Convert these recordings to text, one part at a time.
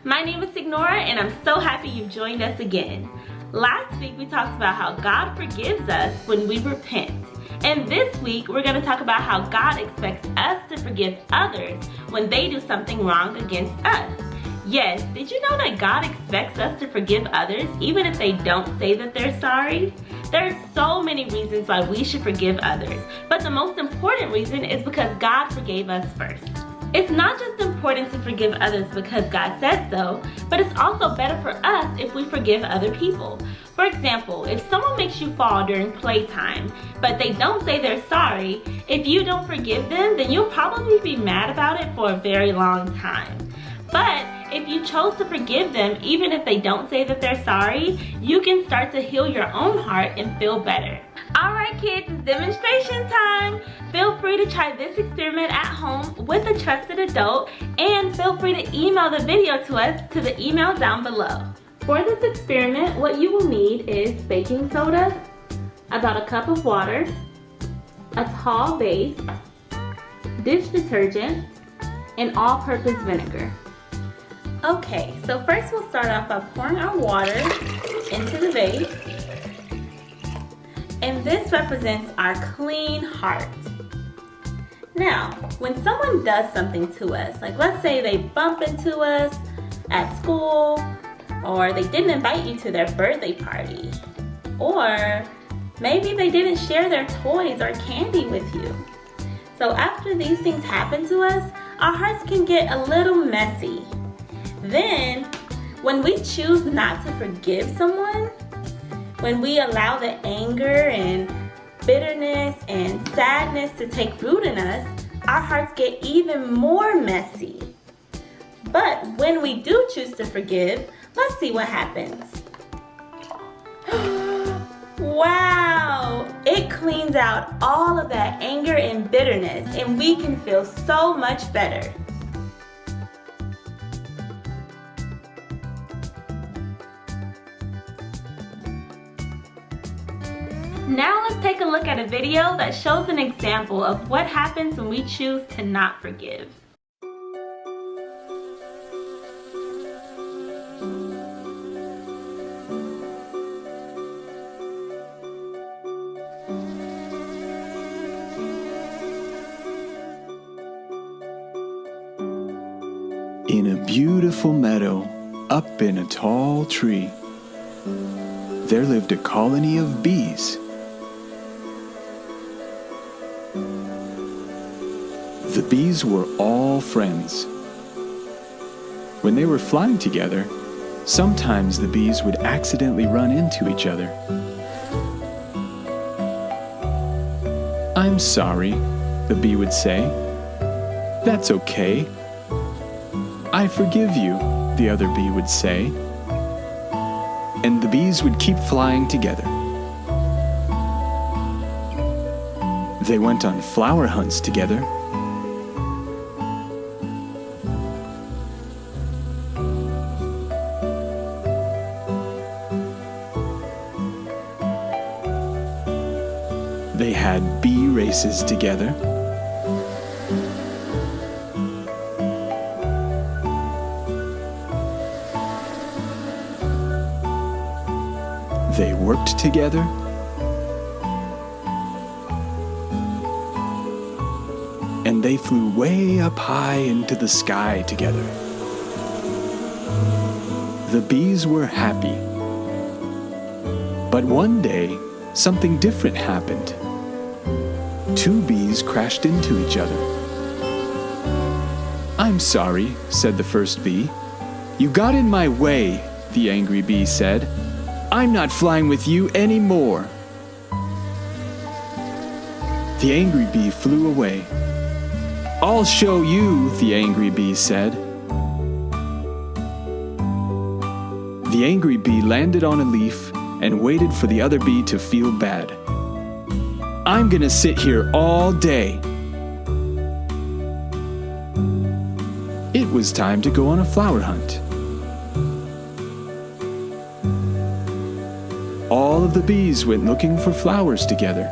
My name is Signora and I'm so happy you've joined us again. Last week we talked about how God forgives us when we repent. And this week we're going to talk about how God expects us to forgive others when they do something wrong against us. Yes, did you know that God expects us to forgive others even if they don't say that they're sorry? There are so many reasons why we should forgive others, but the most important reason is because God forgave us first. It's not just important to forgive others because God said so, but it's also better for us if we forgive other people. For example, if someone makes you fall during playtime, but they don't say they're sorry, if you don't forgive them, then you'll probably be mad about it for a very long time. But if you chose to forgive them, even if they don't say that they're sorry, you can start to heal your own heart and feel better. Alright kids, it's demonstration time! Feel free to try this experiment at home with a trusted adult, and feel free to email the video to us to the email down below. For this experiment, what you will need is baking soda, about a cup of water, a tall base, dish detergent, and all-purpose vinegar. Okay, so first we'll start off by pouring our water into the vase. And this represents our clean heart. Now, when someone does something to us, like let's say they bump into us at school, or they didn't invite you to their birthday party, or maybe they didn't share their toys or candy with you. So after these things happen to us, our hearts can get a little messy. Then, when we choose not to forgive someone, when we allow the anger and bitterness and sadness to take root in us, our hearts get even more messy. But when we do choose to forgive, let's see what happens. Wow! It cleans out all of that anger and bitterness, and we can feel so much better. Now let's take a look at a video that shows an example of what happens when we choose to not forgive. In a beautiful meadow, up in a tall tree, there lived a colony of bees. The bees were all friends. When they were flying together, sometimes the bees would accidentally run into each other. "I'm sorry," the bee would say. "That's okay." "I forgive you," the other bee would say. And the bees would keep flying together. They went on flower hunts together. They had bee races together. They worked together. And they flew way up high into the sky together. The bees were happy. But one day, something different happened. Two bees crashed into each other. "I'm sorry," said the first bee. "You got in my way," the angry bee said. "I'm not flying with you anymore." The angry bee flew away. "I'll show you," the angry bee said. The angry bee landed on a leaf and waited for the other bee to feel bad. "I'm gonna sit here all day." It was time to go on a flower hunt. All of the bees went looking for flowers together.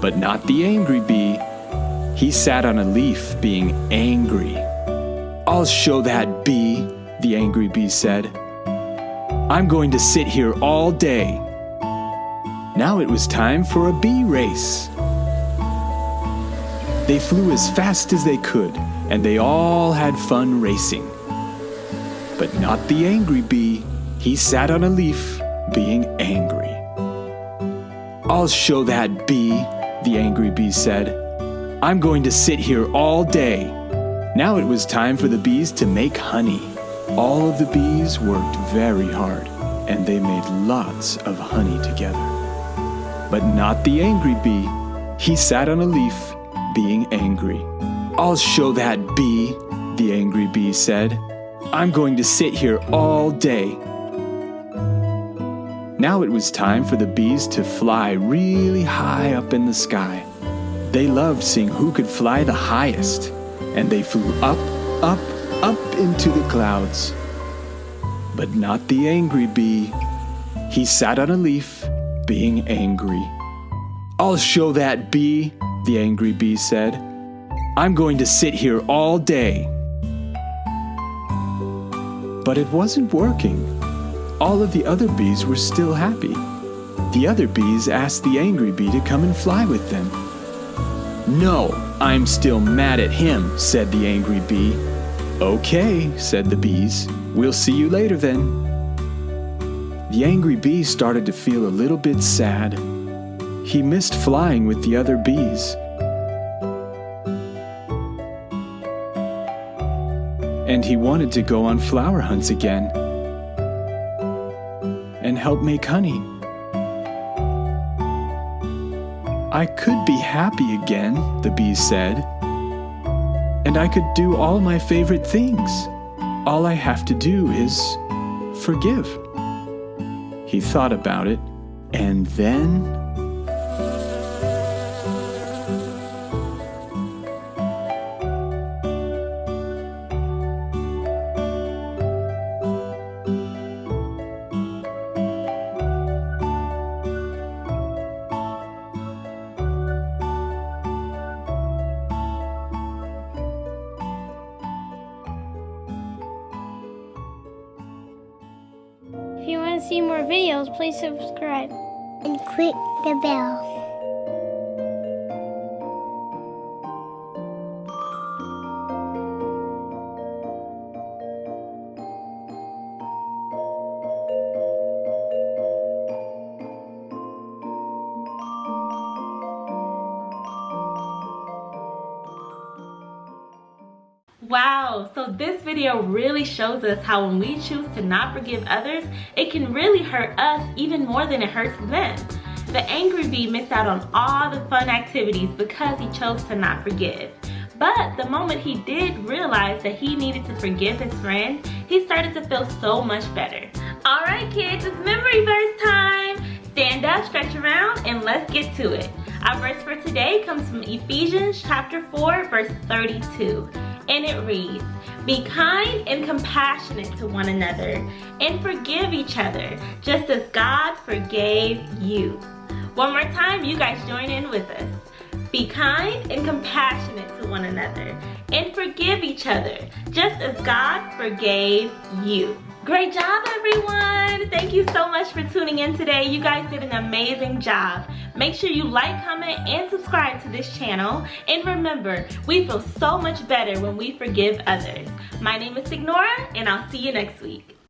But not the angry bee. He sat on a leaf being angry. I'll show that bee, the angry bee said. I'm going to sit here all day. Now it was time for a bee race. They flew as fast as they could, and they all had fun racing. But not the angry bee. He sat on a leaf, being angry. I'll show that bee, the angry bee said. I'm going to sit here all day. Now it was time for the bees to make honey. All of the bees worked very hard, and they made lots of honey together. But not the angry bee. He sat on a leaf, being angry. I'll show that bee, the angry bee said. I'm going to sit here all day. Now it was time for the bees to fly really high up in the sky. They loved seeing who could fly the highest, and they flew up, up, up into the clouds. But not the angry bee. He sat on a leaf, being angry. I'll show that bee, the angry bee said. I'm going to sit here all day. But it wasn't working. All of the other bees were still happy. The other bees asked the angry bee to come and fly with them. No, I'm still mad at him, said the angry bee. Okay, said the bees. We'll see you later then. The angry bee started to feel a little bit sad. He missed flying with the other bees. And he wanted to go on flower hunts again and help make honey. I could be happy again, the bee said, and I could do all my favorite things. All I have to do is forgive. He thought about it, and then... If you want to see more videos, please subscribe and click the bell. Wow, so this video really shows us how when we choose to not forgive others, it can really hurt us even more than it hurts them. The angry bee missed out on all the fun activities because he chose to not forgive. But the moment he did realize that he needed to forgive his friend, he started to feel so much better. All right, kids, it's memory verse time. Stand up, stretch around, and let's get to it. Our verse for today comes from Ephesians chapter 4, verse 32. And it reads, be kind and compassionate to one another and forgive each other, just as God forgave you. One more time, you guys join in with us. Be kind and compassionate to one another and forgive each other, just as God forgave you. Great job, everyone. Thank you so much for tuning in today. You guys did an amazing job. Make sure you like, comment, and subscribe to this channel. And remember, we feel so much better when we forgive others. My name is Signora, and I'll see you next week.